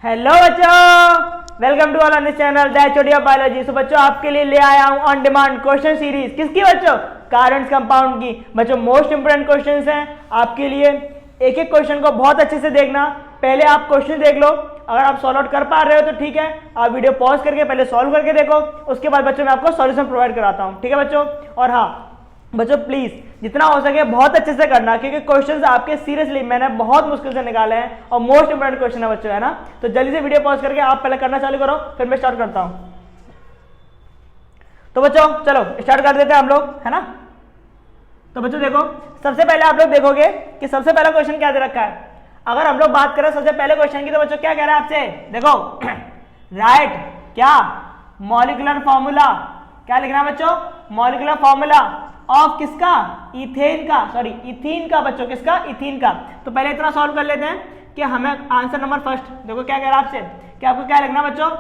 Hello बच्चों, welcome to all on this channel that study of biology. So बच्चों आपके लिए ले आया हूं ऑन डिमांड क्वेश्चन सीरीज। किसकी बच्चों? कार्बन कंपाउंड की। बच्चों मोस्ट इंपोर्टेंट क्वेश्चंस हैं आपके लिए। एक एक क्वेश्चन को बहुत अच्छे से देखना। पहले आप क्वेश्चन देख लो, अगर आप सॉल्व आउट कर पा रहे हो तो ठीक है, आप वीडियो पॉज करके पहले सॉल्व करके देखो, उसके बाद बच्चों मैं आपको सॉल्यूशन प्रोवाइड कराता हूँ। ठीक है बच्चों? और हाँ बच्चों प्लीज जितना हो सके बहुत अच्छे से करना, क्योंकि क्वेश्चंस आपके सीरियसली मैंने बहुत मुश्किल से निकाले हैं और मोस्ट इंपोर्टेंट क्वेश्चन है बच्चों, है ना। तो जल्दी से वीडियो पॉज करके आप पहले करना चालू करो, फिर मैं स्टार्ट करता हूं। तो बच्चों चलो स्टार्ट कर देते हैं हम लोग, है ना। तो बच्चों देखो, सबसे पहले आप लोग देखोगे कि सबसे पहला क्वेश्चन क्या दे रखा है। अगर हम लोग बात करें सबसे पहले क्वेश्चन की, तो बच्चों क्या कह रहा है आपसे, देखो राइट क्या मॉलिक्यूलर फॉर्मूला, क्या लिखना है बच्चों, मॉलिक्यूलर फॉर्मूला ऑफ किसका, इथेन का, सॉरी इथीन का बच्चों, किसका, इथीन का। तो पहले इतना सॉल्व कर लेते हैं कि हमें आंसर नंबर फर्स्ट देखो क्या कह रहा है आपसे, कि आपको क्या लिखना बच्चों,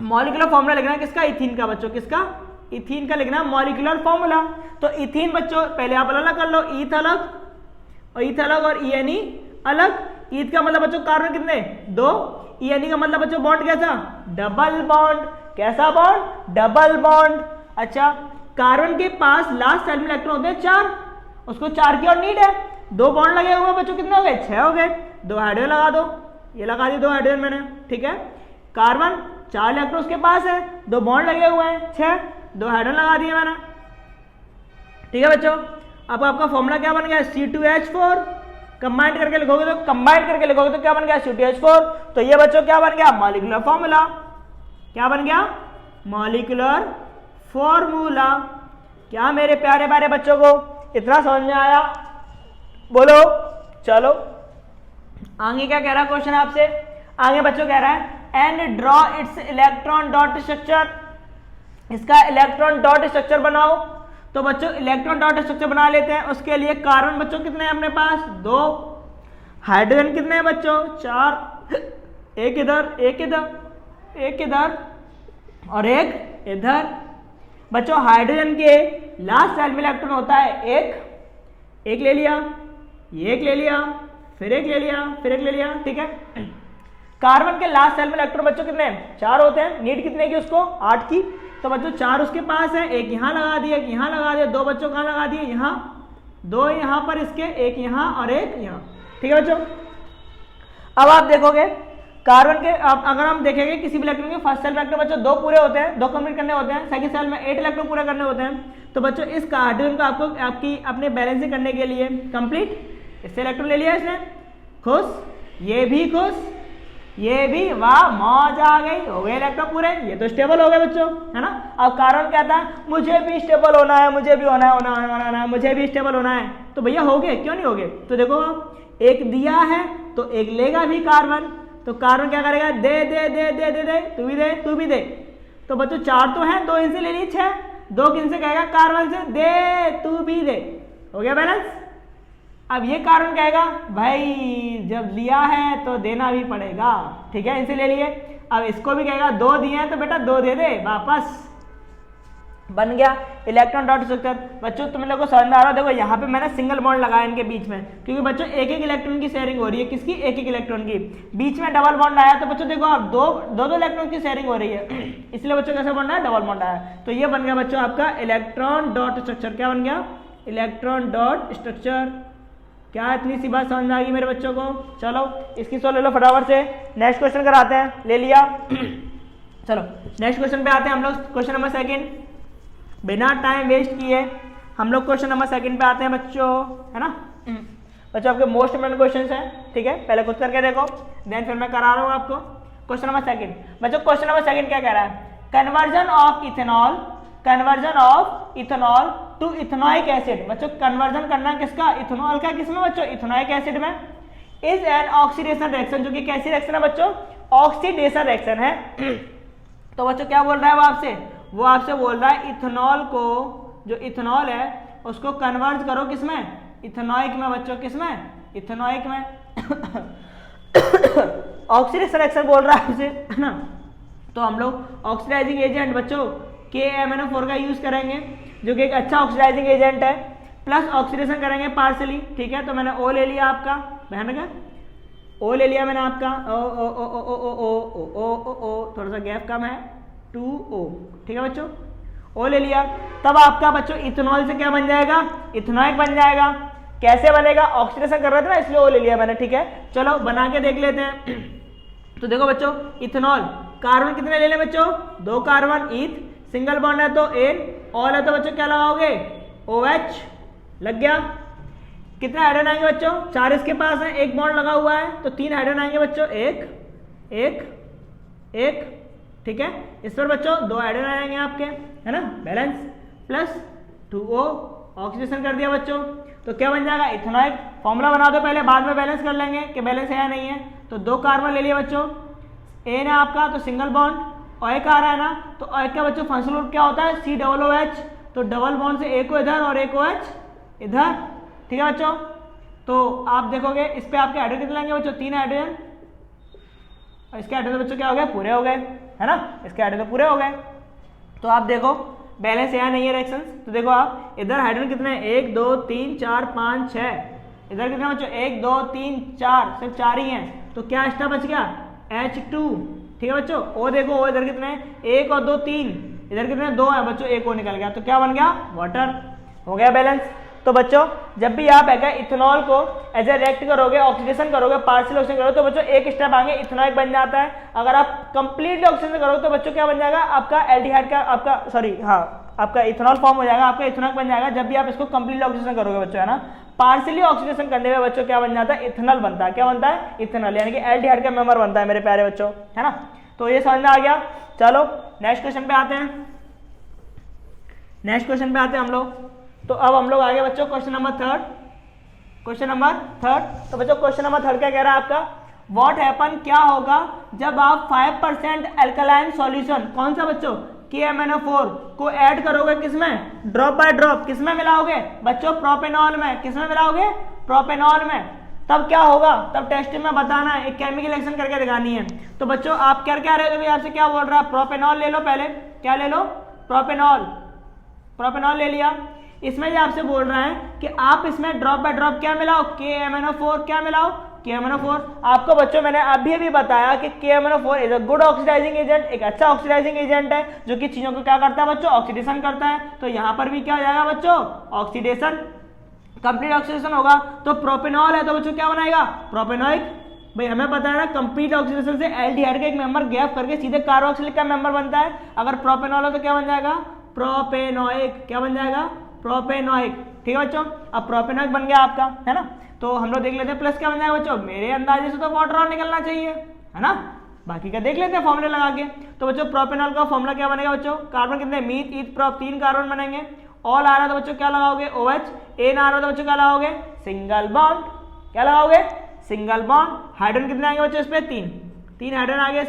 मॉलिक्यूलर फॉर्मूला लिखना है किसका, इथीन का बच्चों, किसका, इथीन का लिखना मॉलिक्यूलर फॉर्मूला। तो इथीन बच्चों पहले आप अलग कर लो, ईथ अलग और ईथ अलग और ईएनई अलग। ईथ का मतलब बच्चों कार्बन कितने, दो। ईएनई का मतलब बच्चों बॉन्ड कैसा, डबल बॉन्ड। कैसा बॉन्ड, डबल बॉन्ड। अच्छा, कार्बन के पास लास्ट साइड में इलेक्ट्रॉन होते हैं 4, उसको 4 की और नीड है। 2 बॉन्ड लगे हुए बच्चों, कितने हो गए, 6 हो गए। 2 हाइड्रोजन लगा दो, ये लगा दिए 2 हाइड्रोजन मैंने, ठीक है। कार्बन 4 इलेक्ट्रॉन उसके पास है, 2 बॉन्ड लगे हुए हैं 6, 2 हाइड्रोजन लगा दिए मैंने, ठीक है बच्चों। अब आपका फॉर्मूला क्या बन गया, C2H4। कंबाइंड करके लिखोगे तो, कंबाइंड करके लिखोगे तो क्या बन गया, C2H4। तो ये बच्चों क्या बन गया, मॉलिक्यूलर फॉर्मूला। क्या बन गया, मॉलिक्यूलर फॉर्मूला। क्या मेरे प्यारे प्यारे बच्चों को इतना समझ में आया, बोलो। चलो आगे क्या कह रहा है क्वेश्चन आपसे, आगे बच्चों कह रहा है and draw it's electron dot structure, इसका इलेक्ट्रॉन डॉट स्ट्रक्चर बनाओ। तो बच्चों इलेक्ट्रॉन डॉट स्ट्रक्चर बना लेते हैं। उसके लिए कार्बन बच्चों कितने हैं अपने पास, 2। हाइड्रोजन कितने हैं बच्चों, 4। एक इधर, एक इधर, एक इधर और एक इधर। बच्चों हाइड्रोजन के लास्ट साइड में इलेक्ट्रॉन होता है एक ले लिया, ये एक ले लिया, फिर एक ले लिया, फिर एक ले लिया, ठीक है। कार्बन के लास्ट साइड में इलेक्ट्रॉन बच्चों कितने हैं, 4 होते हैं। नीड कितने की उसको, 8 की। तो बच्चों 4 उसके पास है, एक यहाँ लगा दिया, एक यहाँ लगा दिया, 2 बच्चों कहाँ लगा दिए, यहाँ, 2 यहाँ पर इसके, एक यहाँ और एक यहाँ, ठीक है बच्चों। अब आप देखोगे कार्बन के, अगर हम देखेंगे किसी भी इलेक्ट्रॉन के फर्स्ट सेल में इलेक्ट्रॉन बच्चों 2 पूरे होते हैं, 2 कंप्लीट करने होते हैं। सेकंड सेल में 8 इलेक्ट्रॉन पूरे करने होते हैं। तो बच्चों इस हाइड्रोजन को आपको आपकी अपने बैलेंसिंग करने के लिए कंप्लीट, इससे इलेक्ट्रॉन ले लिया इसने, खुश, ये भी खुश, ये भी, वाह मौज आ गई, हो गए इलेक्ट्रॉन पूरे, ये तो स्टेबल हो गए बच्चों, है ना। अब कार्बन कहता है मुझे भी स्टेबल होना है, मुझे भी होना है, मुझे भी स्टेबल होना है। तो भैया हो गए, क्यों नहीं हो गए। तो देखो एक दिया है तो एक लेगा भी कार्बन। तो कार्बन क्या करेगा, दे दे दे दे दे दे, तू भी दे, तू भी दे। तो बच्चों 4 तो है, 2 इनसे ले ली, 6, 2 किनसे कहेगा, कार्बन से, दे तू भी दे, हो गया बैलेंस। अब ये कार्बन कहेगा भाई जब लिया है तो देना भी पड़ेगा, ठीक है, इनसे ले लिए। अब इसको भी कहेगा 2 दिए हैं तो बेटा 2 दे दे वापस, बन गया इलेक्ट्रॉन डॉट स्ट्रक्चर। बच्चों तुम लोगों को समझ में आ रहा है, देखो यहाँ पे मैंने सिंगल बॉन्ड लगाया इनके बीच में, क्योंकि बच्चों एक एक इलेक्ट्रॉन की शेयरिंग हो रही है, किसकी, एक एक इलेक्ट्रॉन की। बीच में डबल बॉन्ड आया तो बच्चों देखो आप दो इलेक्ट्रॉन की शेयरिंग हो रही है, इसलिए बच्चों कैसे बॉन्ड आया, डबल बॉन्ड आया। तो ये बन गया बच्चों आपका इलेक्ट्रॉन डॉट स्ट्रक्चर। क्या बन गया, इलेक्ट्रॉन डॉट स्ट्रक्चर। क्या इतनी सी बात समझ में आ गई मेरे बच्चों को। चलो इसकी सॉल्व ले लो फटाफट से, नेक्स्ट क्वेश्चन कराते हैं, ले लिया। चलो नेक्स्ट क्वेश्चन पे आते हैं हम लोग, क्वेश्चन नंबर 2। बिना टाइम वेस्ट किए हम लोग क्वेश्चन नंबर 2 पे आते हैं बच्चों, है ना। बच्चों आपके मोस्ट इंपोर्टेंट क्वेश्चन है, ठीक है, पहले खुद करके देखो, देन फिर मैं करा रहा हूँ आपको। क्वेश्चन नंबर 2 बच्चों, क्वेश्चन नंबर 2 क्या कह रहा है, conversion of ethanol, conversion of ethanol to ethanoic acid. बच्चों कन्वर्जन करना किसका, इथेनॉल का, किसमें बच्चों, इथेनॉइक एसिड में। इज एन ऑक्सीडेशन रिएक्शन, जो कि कैसी रिएक्शन है बच्चों, ऑक्सीडेशन रिएक्शन है। तो बच्चों क्या बोल रहा है वो आपसे, वो आपसे बोल रहा है इथेनॉल को, जो इथेनॉल है उसको कन्वर्ट करो किसमें, इथेनॉइक में बच्चों, किसमें, इथेनॉइक में। ऑक्सीडेशन रिएक्शन बोल रहा है उसे, है ना। तो हम लोग ऑक्सीडाइजिंग एजेंट बच्चों KMnO4 का यूज करेंगे, जो कि एक अच्छा ऑक्सीडाइजिंग एजेंट है, प्लस ऑक्सीडेशन करेंगे पार्सली, ठीक है। तो मैंने O ले लिया आपका, बहन का O ले लिया मैंने आपका, ओ ओ ओ ओ ओ ओ थोड़ा सा गैप कम है, 2O, ठीक है बच्चों, O ले लिया। तब आपका बच्चों इथेनॉल से क्या बन जाएगा, इथेनॉइक बन जाएगा। कैसे बनेगा, ऑक्सीडेशन कर रहे थे ना इसलिए O ले लिया मैंने, ठीक है। चलो बना के देख लेते हैं। तो देखो बच्चों इथेनॉल, कार्बन कितने ले लें बच्चों, 2 कार्बन, ईथ, सिंगल बॉन्ड है तो N, ऑल है तो बच्चों क्या लगाओगे, OH, लग गया। कितने हाइड्रोजन आएंगे बच्चों, 4 इसके पास है, एक बॉन्ड लगा हुआ है तो 3 हाइड्रोजन आएंगे बच्चों, एक, ठीक है। इस पर बच्चों 2 हाइड्रोजन आएंगे आपके, है ना, बैलेंस, प्लस 2O, ऑक्सीडेशन कर दिया बच्चों। तो क्या बन जाएगा, इथेनॉइक। फॉर्मूला बना दो पहले, बाद में बैलेंस कर लेंगे कि बैलेंस है या नहीं है। तो 2 कार्बन ले लिया बच्चों, N है आपका तो सिंगल बॉन्ड, OH आ रहा है ना, तो OH का बच्चों फंक्शनल ग्रुप क्या होता है, COOH, तो डबल बॉन्ड से एक को इधर और एक OH इधर, ठीक है बच्चों। तो आप देखोगे इस पे आपके हाइड्रोजन कितने लेंगे बच्चों, 3 हाइड्रोजन, और इसके हाइड्रोजन बच्चों क्या हो गए, पूरे हो गए, है ना, इसके हाइड्रोजन पूरे हो गए। तो आप देखो बैलेंस है नहीं है रिएक्शंस, तो देखो आप इधर हाइड्रोजन कितने हैं, 1 2 3 4 5 6, इधर कितने बच्चों, 1 2 3 4, सिर्फ 4 ही हैं। तो क्या एक्स्ट्रा बच गया, H2, ठीक है बच्चों। ओ देखो ओ इधर कितने हैं, 1 और 2 3, इधर कितने 2 है बच्चों, 1 और निकल गया, तो क्या बन गया, वाटर, हो गया बैलेंस। तो बच्चों जब भी आप इथेनॉल को एज ए रिएक्ट करोगे, ऑक्सीडेशन करोगे, पार्शियल ऑक्सीडेशन करोगे, तो बच्चों एक स्टेप आगे इथेनॉइक बन जाता है। अगर आप कंप्लीटली ऑक्सीडेशन करोगे तो बच्चों क्या बन जाएगा, आपका एल्डिहाइड का आपका आपका इथेनॉल फॉर्म हो जाएगा, आपका इथेनॉइक बन जाएगा जब भी आप इसको कंप्लीटली ऑक्सीडेशन करोगे बच्चों, है ना। पार्शियली ऑक्सीडेशन करने में बच्चों क्या बन जाता है, इथेनॉल बनता है। क्या बनता है, इथेनॉल, यानी कि एल्डिहाइड का मेंबर बनता है मेरे प्यारे बच्चों, है ना। तो ये समझ में आ गया। चलो नेक्स्ट क्वेश्चन पे आते हैं, नेक्स्ट क्वेश्चन पे आते हैं हम लोग। तो अब हम लोग आगे बच्चों question number third, question number third. तो बच्चों क्वेश्चन नंबर थर्ड क्या कह रहा है आपका, व्हाट हैपन, क्या होगा जब आप 5% अल्कलाइन सॉल्यूशन, कौन सा बच्चों, KMnO4 को ऐड करोगे, किसमें, ड्रॉप बाय ड्रॉप, किसमें मिलाओगे बच्चों, प्रोपेनॉल में, किसमें मिलाओगे, प्रोपेनॉल में। तब क्या होगा, तब टेस्ट में बताना है, एक केमिकल रिएक्शन करके दिखानी है। तो बच्चों आप क्या रहे हो, आपसे क्या बोल रहा है, प्रोपेनॉल ले लो पहले, क्या ले लो, प्रोपेनॉल, प्रोपेनॉल ले लिया। इसमें जो आपसे बोल रहा है कि आप इसमें ड्रॉप बाय ड्रॉप क्या मिलाओ, KMnO4, क्या मिलाओ, KMnO4। आपको बच्चों मैंने अभी भी बताया कि KMnO4 is a good oxidising agent, एक अच्छा ऑक्सीडाइजिंग एजेंट है जो कि चीजों को क्या करता है बच्चों, ऑक्सीडेशन करता है। तो यहाँ पर भी क्या हो जाएगा बच्चों, ऑक्सीडेशन, कंप्लीट ऑक्सीडेशन होगा। तो प्रोपेनॉल है तो बच्चों क्या बनाएगा, प्रोपेनॉइक। भाई हमें पता है ना, कंप्लीट ऑक्सीडेशन से एल्डिहाइड का एक मेंबर गैप करके सीधे कार्बोक्सिलिक का मेंबर बनता है। अगर प्रोपेनॉल हो तो क्या बन जाएगा, प्रोपेनॉइक, क्या बन जाएगा, प्रोपेनॉइक, ठीक है बच्चों। अब प्रोपेनॉइक बन गया आपका, है ना। तो हम लोग देख लेते हैं प्लस क्या बन जाएगा बच्चों, मेरे अंदाजे से तो वाटर और निकलना चाहिए, है ना, बाकी का देख लेते हैं फॉर्मूले लगा के। तो बच्चों प्रोपेनॉल का फॉर्मूला क्या बनेगा बच्चों, कार्बन कितने, मीथ ईथ प्रोप, 3 कार्बन बनेंगे। ऑल आ रहा है तो बच्चों क्या लगाओगे, OH, N आ रहा है तो बच्चों क्या लगाओगे, सिंगल बॉन्ड, क्या लगाओगे, सिंगल बॉन्ड। हाइड्रोजन कितने आएंगे बच्चों, इस पे 3 हाइड्रोजन आ गए, इस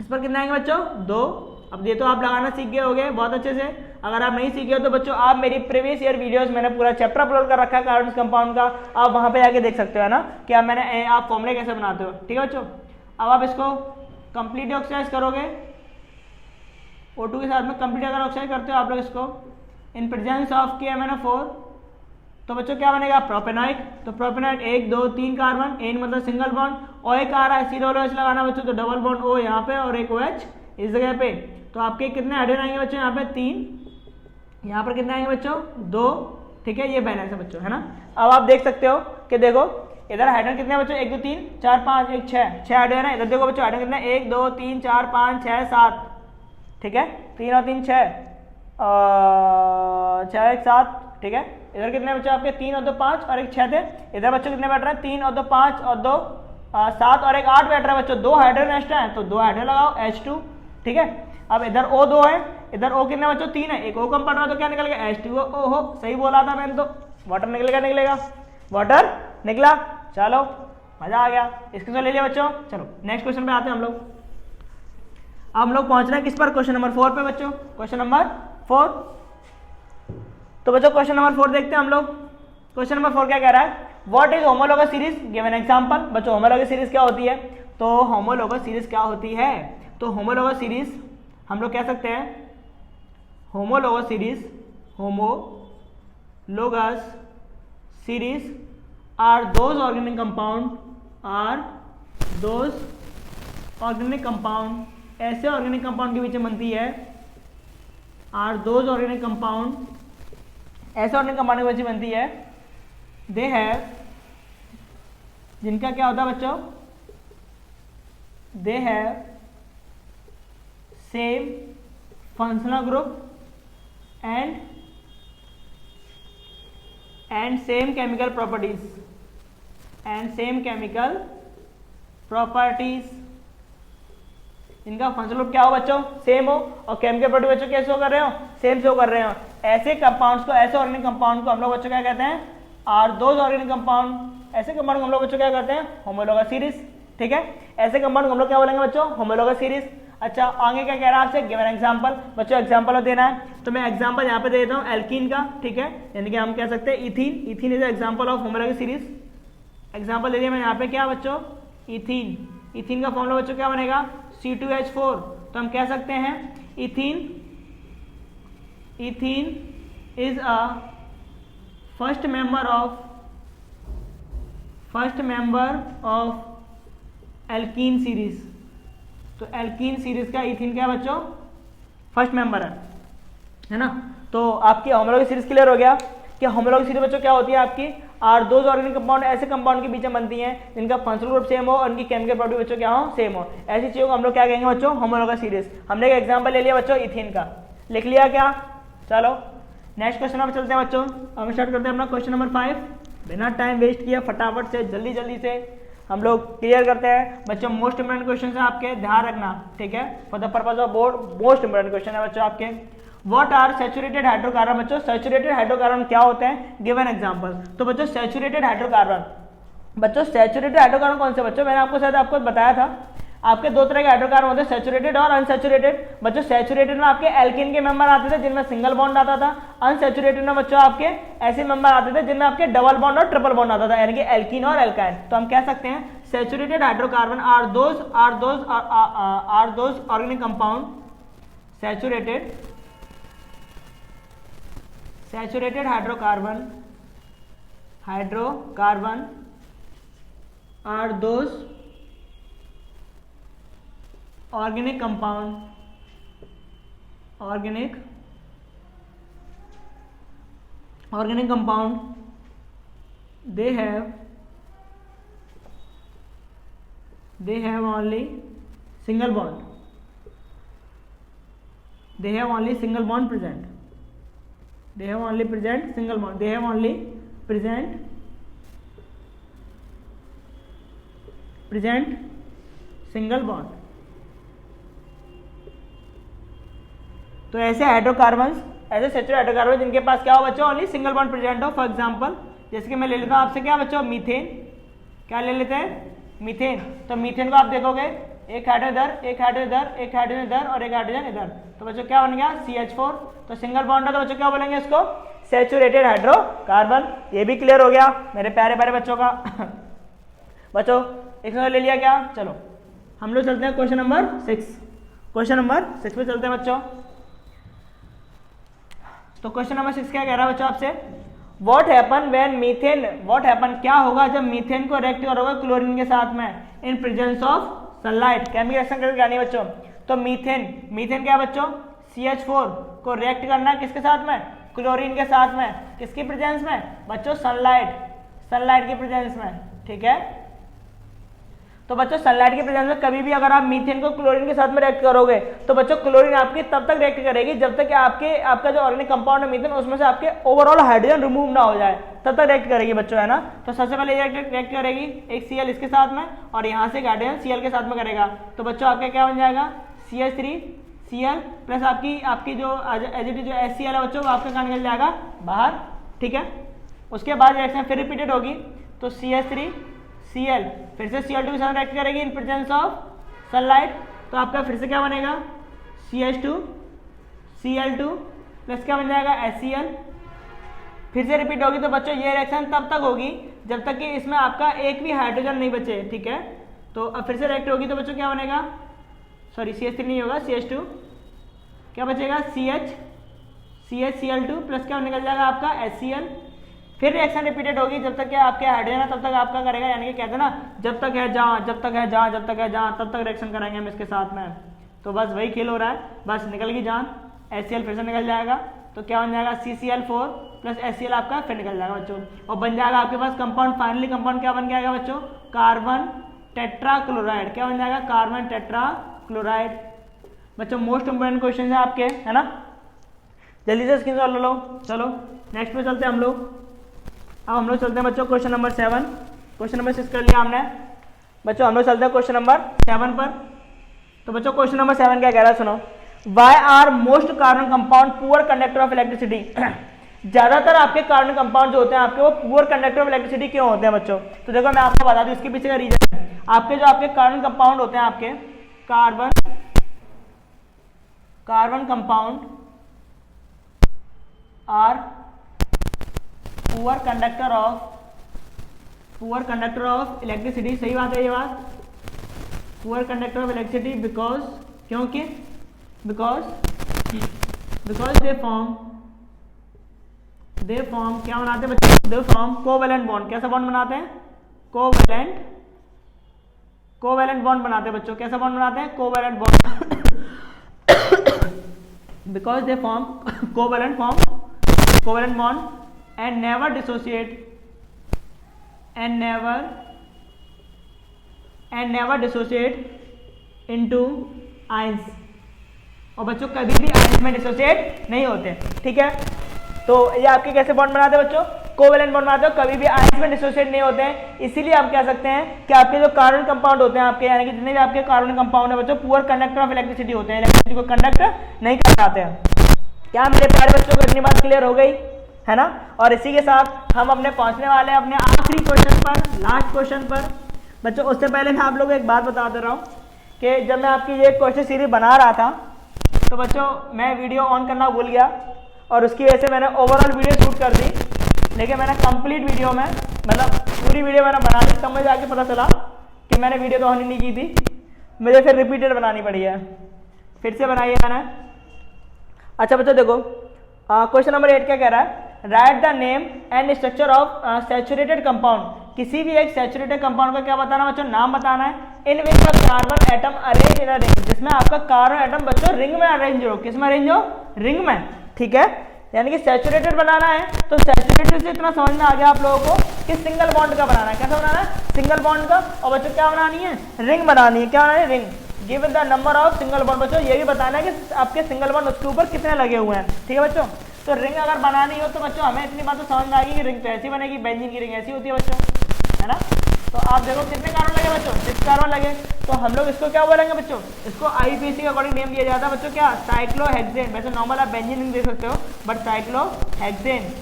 पर कितने आएंगे बच्चों, 2। अब ये तो आप लगाना सीख गए होगे बहुत अच्छे से। अगर आप नहीं सीखे हो तो बच्चों आप मेरी प्रीवियस ईयर वीडियोस, मैंने पूरा चैप्टर अपलोड कर रखा है कार्बन कंपाउंड का, आप वहां पे जाके देख सकते हो, है ना, कि आप फॉर्मूले कैसे बनाते हो, ठीक है बच्चों। अब आप इसको कंप्लीट ऑक्सीडाइज करोगे, O2 के साथ में कंप्लीट अगर ऑक्सीडाइज करते हो आप लोग इसको इन प्रेजेंस ऑफ KMnO4, तो बच्चों क्या बनेगा, प्रोपेनॉइक। तो प्रोपेनॉइक 1 2 3 कार्बन, N मतलब सिंगल बॉन्ड, OH आ रहा है, COOH लगाना बच्चों, तो डबल बॉन्ड O यहाँ पे और एक OH इस जगह पे। तो आपके कितने हाइड्रोजन आएंगे बच्चों, यहाँ पे 3, यहाँ पर कितने आएंगे बच्चों, 2, ठीक है, ये बैलेंस है बच्चों, है ना। अब आप देख सकते हो कि देखो इधर हाइड्रोजन कितने बच्चों, 1 2 3 4 5 1 6 हाइड्रोजन है। इधर देखो बच्चों हाइड्रोजन कितने, 1 2 3 4 5 6 7, ठीक है, 3 और 3 6, 6 1 7, ठीक है। इधर कितने बच्चों आपके, 3 और 2 5 और 1 6 थे। इधर बच्चों कितने बैठ रहे हैं, 3 और 2 5 और 2 7 और 1 8 बैठ रहा है बच्चों। 2 हाइड्रोजन एक्स्ट्रा है तो 2 हाइड्रोजन लगाओ, H2, ठीक है। अब इधर O 2 है, इधर O कितने बच्चों, 3 है, एक O कम पड़ रहा है तो क्या निकल गया, H2O। ओहो सही बोला था मैंने, तो वाटर निकलेगा, वाटर निकला। चलो मजा आ गया, इसके साथ ले लिया बच्चों। चलो नेक्स्ट क्वेश्चन पे आते हैं हम लोग। अब हम लोग पहुंच रहे हैं किस पर, क्वेश्चन नंबर 4 पे बच्चों, क्वेश्चन नंबर 4। तो बच्चों क्वेश्चन नंबर 4 देखते हैं हम लोग। क्वेश्चन नंबर 4 क्या कह रहा है, what is homologous series, give an example. बच्चों होमोलोगस सीरीज क्या होती है, तो होमोलोगस सीरीज क्या होती है, तो होमोलोगस सीरीज हम लोग कह सकते हैं, homologous series are those organic compound, are those organic compound, ऐसे ऑर्गेनिक कंपाउंड के बीच में बनती है, आर दोज ऑर्गेनिक कंपाउंड, ऐसे ऑर्गेनिक कंपाउंड के बीच में बनती है, दे हैव, जिनका क्या होता है बच्चों, they have same functional group and same chemical properties, इनका फंक्शनल ग्रुप क्या हो बच्चों, सेम हो, और केमिकल प्रॉपर्टी बच्चों कैसे हो कर रहे हो, सेम शो कर रहे हो। ऐसे कंपाउंड्स को, ऐसे ऑर्गेनिक कंपाउंड को हम लोग बच्चों क्या कहते हैं, आर दोज ऑर्गेनिक कंपाउंड, ऐसे कंपाउंड को हम लोग बच्चों क्या कहते हैं, होमोलोगस सीरीज। ठीक है, ऐसे कंपाउंड को हम लोग क्या बोलेंगे बच्चों, होमोलोगस सीरीज। अच्छा, आगे क्या कह रहा है आपसे, गिवन एग्जांपल। बच्चों एग्जांपल देना है, तो मैं एग्जांपल यहाँ पे दे देता हूँ एल्कीन का। ठीक है, यानी कि हम कह सकते हैं ethene, ethene is example of homologous series. Example दे दिया मैं यहाँ पे, क्या बच्चों, इथीन, इथीन का फॉर्मूला बच्चों क्या बनेगा, C2H4। तो हम कह सकते हैं ethene, ethene is a first member of alkene series. तो एल्कीन सीरीज का इथीन क्या बच्चों, फर्स्ट मेंबर है ना। तो आपकी होमोलोगस सीरीज क्लियर हो गया कि होमोलोगस सीरीज बच्चों क्या होती है आपकी, आर दोज ऑर्गेनिक कंपाउंड, ऐसे कंपाउंड के बीच में बनती हैं जिनका फंक्शनल ग्रुप सेम हो और उनकी केमिकल प्रॉपर्टी बच्चों क्या हो, सेम हो। ऐसी चीजों को हम लोग क्या कहेंगे बच्चों, होमोलोगस सीरीज। हमने एक एग्जांपल ले लिया बच्चों इथीन का, लिख लिया क्या। चलो नेक्स्ट क्वेश्चन पर चलते हैं बच्चों। हम स्टार्ट करते हैं अपना क्वेश्चन नंबर 5। बिना टाइम वेस्ट किया फटाफट से जल्दी जल्दी से हम लोग क्लियर करते हैं बच्चों। मोस्ट इंपोर्टेंट क्वेश्चन है आपके, ध्यान रखना। ठीक है, for the purpose of board most important question है बच्चों आपके। व्हाट आर सैचुरेटेड हाइड्रोकार्बन, बच्चों सैचुरेटेड हाइड्रोकार्बन क्या होते हैं, गिवन एग्जांपल। तो बच्चों सैचुरेटेड हाइड्रोकार्बन, बच्चों सैचुरेटेड हाइड्रोकार्बन कौन से बच्चों, मैंने आपको शायद आपको बताया था, आपके दो तरह के हाइड्रोकार्बन होते हैं, सैचुरेटेड और अनसैचुरेटेड। बच्चों सैचुरेटेड में आपके एल्कीन के मेंबर आते थे जिनमें सिंगल बॉन्ड आता था, अनसैचुरेटेड में बच्चों आपके ऐसे मेंबर आते थे जिनमें आपके डबल बॉन्ड और ट्रिपल बॉन्ड आता था, यानी कि एल्कीन और एल्काइन। तो हम कह सकते हैं saturated hydrocarbon are those organic compound, saturated hydrocarbon are those organic compound they have only single bond, present, single bond। तो ऐसे हाइड्रोकार्बन्स, ऐसे सैचुरेटेड हाइड्रोकार्बन जिनके पास क्या हो बच्चों, ओनली सिंगल बॉन्ड प्रेजेंट हो। फॉर एग्जांपल जैसे कि मैं ले लेता हूं आपसे क्या बच्चों, मीथेन। क्या ले लेते हैं, मीथेन। तो मीथेन को आप देखोगे एक हाइड्रोजन इधर, एक हाइड्रोजन इधर, एक हाइड्रोजन इधर और एक हाइड्रोजन इधर, तो बच्चों क्या बन गया, CH4। तो सिंगल बॉन्ड है तो बच्चों क्या बोलेंगे इसको, सैचुरेटेड हाइड्रोकार्बन। ये भी क्लियर हो गया मेरे प्यारे प्यारे बच्चों का। बच्चों इसमें ले लिया क्या। चलो हम लोग चलते हैं क्वेश्चन नंबर 6। क्वेश्चन नंबर 6 पे चलते हैं बच्चों। तो क्वेश्चन नंबर 6 क्या कह रहा है बच्चों आपसे, what happen when methane, what happen क्या होगा जब मीथेन को रिएक्ट करोगे क्लोरीन के साथ में in presence of sunlight. Chemical reaction करके आनी है बच्चों। तो मीथेन क्या बच्चों, CH4 को रिएक्ट करना है किसके साथ में, क्लोरीन के साथ में, किसकी प्रेजेंस में बच्चों, सनलाइट की प्रेजेंस में। ठीक है, तो बच्चों सनलाइट के प्रेजेंस में कभी भी अगर आप मीथेन को क्लोरीन के साथ में रिएक्ट करोगे तो बच्चों क्लोरीन आपकी तब तक रिएक्ट करेगी जब तक कि आपका जो ऑर्गेनिक कंपाउंड है मीथेन उसमें से आपके ओवरऑल हाइड्रोजन रिमूव ना हो जाए, तब तक रिएक्ट करेगी बच्चों, है ना। तो सबसे पहले रिएक्ट करेगी एक Cl इसके साथ में और यहाँ से हाइड्रोजन Cl के साथ में करेगा। तो बच्चों आपका क्या बन जाएगा, CH3Cl प्लस आपकी जो एजिड जो HCl है बच्चों आपका कहाँ निकल जाएगा बाहर। ठीक है, उसके बाद रिएक्शन फिर रिपीटेड होगी। तो CH3Cl फिर से Cl2 के साथ रिएक्ट करेगी इन प्रेजेंस ऑफ सनलाइट। तो आपका फिर से क्या बनेगा, CH2Cl2 प्लस क्या बन जाएगा HCl। फिर से रिपीट होगी। तो बच्चों ये रिएक्शन तब तक होगी जब तक कि इसमें आपका एक भी हाइड्रोजन नहीं बचे। ठीक है, तो अब फिर से रिएक्ट होगी तो बच्चों क्या बनेगा, सॉरी CH3 नहीं होगा, CH2 क्या बचेगा, CHCl2 प्लस क्या निकल जाएगा आपका HCl। फिर रिएक्शन रिपीटेड होगी जब तक कि आपके हाइड्रोजन है तब तक आपका करेगा, यानी कि कहते हैं ना जब तक है जहाँ, जब तक है जहाँ, जब तक है जहाँ, तब तक रिएक्शन करेंगे हम इसके साथ में। तो बस वही खेल हो रहा है, बस निकल गई जान, HCl फिर से निकल जाएगा, तो क्या बन जाएगा CCl4 प्लस HCl आपका फिर निकल जाएगा बच्चों, और बन जाएगा आपके पास कंपाउंड। फाइनली कंपाउंड क्या बन के आएगा बच्चों, कार्बन टेट्राक्लोराइड। क्या बन जाएगा, कार्बन टेट्राक्लोराइड। बच्चों मोस्ट इंपोर्टेंट क्वेश्चन है आपके, है ना, जल्दी से स्क्रीन शॉट ले लो। चलो नेक्स्ट पे चलते हैं हम लोग। अब हम लोग चलते हैं बच्चों क्वेश्चन नंबर 7। क्वेश्चन नंबर 6 कर लिया हमने बच्चों, हम लोग चलते हैं क्वेश्चन नंबर 7 पर। तो बच्चों क्वेश्चन नंबर 7 क्या कह रहा है, सुनो। Why are most carbon compound poor conductor of electricity. ज्यादातर आपके कार्बन कंपाउंड जो होते हैं आपके वो पुअर कंडक्टर ऑफ इलेक्ट्रिसिटी क्यों होते हैं बच्चों? तो देखो मैं आपको बता दूं इसके पीछे का रीजन है। आपके जो आपके कार्बन कंपाउंड होते हैं, आपके carbon compound are poor conductor of electricity. सही बात है ये बात, poor conductor of electricity because, क्योंकि बिकॉज दे फॉर्म क्या बनाते हैं बच्चों, दे फॉर्म कोवेलेंट बॉन्ड। कैसा बॉन्ड बनाते हैं, कोवेलेंट बॉन्ड बनाते हैं बच्चों। कैसा बॉन्ड बनाते हैं, covalent bond. Because they form covalent bond and never dissociate into ions। और बच्चों कभी भी आयंस में डिसोसिएट नहीं होते, ठीक है। तो ये आपके कैसे बॉन्ड बनाते हैं बच्चों, कोवेलेंट बॉन्ड बनाते हो, कभी भी आयंस में डिसोसिएट नहीं होते हैं। इसीलिए आप कह सकते हैं कि आपके जो कार्बन कंपाउंड होते हैं आपके, यानी कि जितने भी आपके कार्बन कंपाउंड है बच्चों, पुअर कंडक्टर ऑफ इलेक्ट्रिसिटी होते हैं, इलेक्ट्रिसिटी को कंडक्ट नहीं कर पाते हैं। क्या मेरे प्यारे बच्चों को इतनी बात क्लियर हो गई, है ना। और इसी के साथ हम अपने पहुंचने वाले हैं अपने आखिरी क्वेश्चन पर, लास्ट क्वेश्चन पर बच्चों। उससे पहले मैं आप लोगों को एक बात बता दे रहा हूँ कि जब मैं आपकी ये क्वेश्चन सीरीज बना रहा था तो बच्चों मैं वीडियो ऑन करना भूल गया और उसकी वजह से मैंने ओवरऑल वीडियो शूट कर दी, लेकिन मैंने कंप्लीट वीडियो में मतलब पूरी वीडियो मैंने बना ली, तब मुझे आके पता चला कि मैंने वीडियो तो ऑन ही नहीं की थी, मुझे फिर रिपीटेड बनानी पड़ी है, फिर से बनाई है मैंने। अच्छा बच्चों देखो क्वेश्चन नंबर 8 क्या कह रहा है, right the name and structure of saturated compound. किसी भी एक सैचुरेटेड कंपाउंड का क्या बताना बच्चों, नाम बताना है। In which the carbon atom arrange in a ring, जिसमें आपका कार्बन एटम बच्चों रिंग में अरेंज हो। किस में अरेंज हो, रिंग में, ठीक है। यानी कि सैचुरेटेड बनाना है, तो सैचुरेटेड से इतना समझ में आ गया आप लोगों को कि सिंगल बॉन्ड का बनाना है। कैसा बनाना है, सिंगल बॉन्ड का। और बच्चों क्या बनानी है, रिंग बनानी है। क्या बनानी है, ring. Give the number of single bond. बच्चों ये भी बताना है कि आपके सिंगल बॉन्ड उसके ऊपर कितने लगे हुए हैं, ठीक है बच्चों। तो रिंग अगर बनानी हो तो बच्चों हमें इतनी बात तो समझ में आएगी कि रिंग तो ऐसी बनेगी, बेंजीन की रिंग ऐसी होती है बच्चों, है ना। तो आप देखो कितने कार्बन लगे बच्चों, 6 कार्बन लगे। तो हम लोग इसको क्या बोलेंगे बच्चों, इसको आईपीसी के अकॉर्डिंग नेम दिया जाता है बच्चों, क्या, साइक्लोहेक्सेन। वैसे नॉर्मल आप बेंजीन रिंग दे सकते हो, but cyclohexane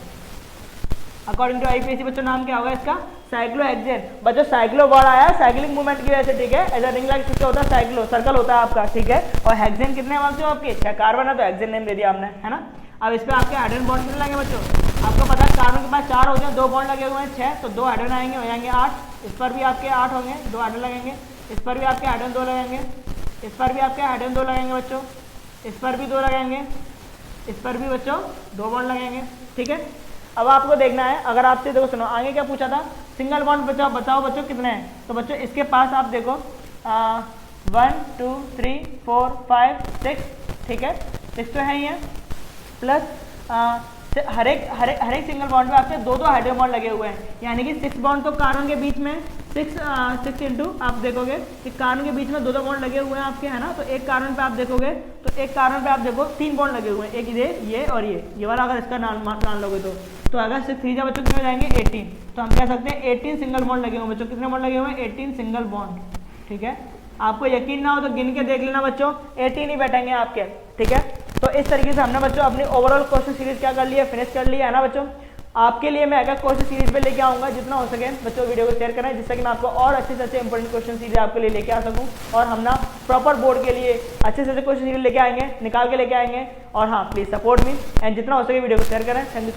according to IPC बच्चों नाम क्या होगा इसका, साइक्लोहेक्सेन। बच्चों साइक्लो वर्ड आया साइक्लिंग मूवमेंट की वजह से, ठीक है। एज रिंग लाइक किसका होता है, साइक्लो, सर्कल होता है आपका, ठीक है। और हेक्सेन कितने बच्चों आपके, 6 कार्बन है, तो हेक्सेन नेम दे दिया हमने, है ना। अब इस पे आपके हाइड्रोजन बॉन्ड कितने लगे बच्चों, आपको पता है कार्बन के पास 4 होते हैं, 2 बॉन्ड लगे हुए हैं 6, तो 2 हाइड्रोजन आएंगे, हो जाएंगे 8। इस पर भी आपके 8 होंगे, 2 हाइड्रोजन लगेंगे। इस पर भी आपके हाइड्रोजन 2 लगेंगे, इस पर भी आपके हाइड्रोजन 2 लगेंगे बच्चों, इस पर भी 2 लगेंगे, इस पर भी बच्चों 2 बॉन्ड लगेंगे, ठीक है। अब आपको देखना है, अगर आपसे देखो सुनो आगे क्या पूछा था, सिंगल बॉन्ड बताओ बच्चों कितने हैं। तो बच्चों इसके पास आप देखो 1 2 3 4 5 6, ठीक है, 6 तो है ही है, प्लस हर एक सिंगल बॉन्ड में आपके 2 हाइड्रोजन बॉन्ड लगे हुए हैं, यानी कि 6 बॉन्ड तो कार्बन के बीच में 6 इंटू आप देखोगे कि कार्बन के बीच में 2 बॉन्ड लगे हुए हैं आपके, है ना। तो एक कार्बन पे आप देखोगे तो एक कार्बन पे आप देखो 3 बॉन्ड लगे हुए हैं, एक ये और ये वाला अगर इसका नाम लोगे तो अगर 6 3 बच्चों कितने हो जाएंगे 18। तो हम कह सकते हैं 18 सिंगल बॉन्ड लगे हुए बच्चों। कितने बॉन्ड लगे हुए हैं, 18 सिंगल बॉन्ड, ठीक है। आपको यकीन ना हो तो गिन के देख लेना बच्चों, 18 ही बैठेंगे आपके, ठीक है। तो इस तरीके से हमने बच्चों अपनी ओवरऑल क्वेश्चन सीरीज क्या कर लिया, फिनिश कर लिया, है ना बच्चों। आपके लिए मैं अगर क्वेश्चन सीरीज पे लेके आऊंगा, जितना हो सके बच्चों वीडियो को शेयर करें, जिससे कि मैं आपको और अच्छे से अच्छे इंपॉर्टेंट क्वेश्चन सीरीज आपके लिए लेके आ सकूं, और हम ना प्रॉपर बोर्ड के लिए अच्छे से अच्छे क्वेश्चन सीरीज लेके आएंगे, निकाल के लेके आएंगे। और हाँ प्लीज सपोर्ट मी एंड जितना हो सके वीडियो को शेयर करें। Thank you so much.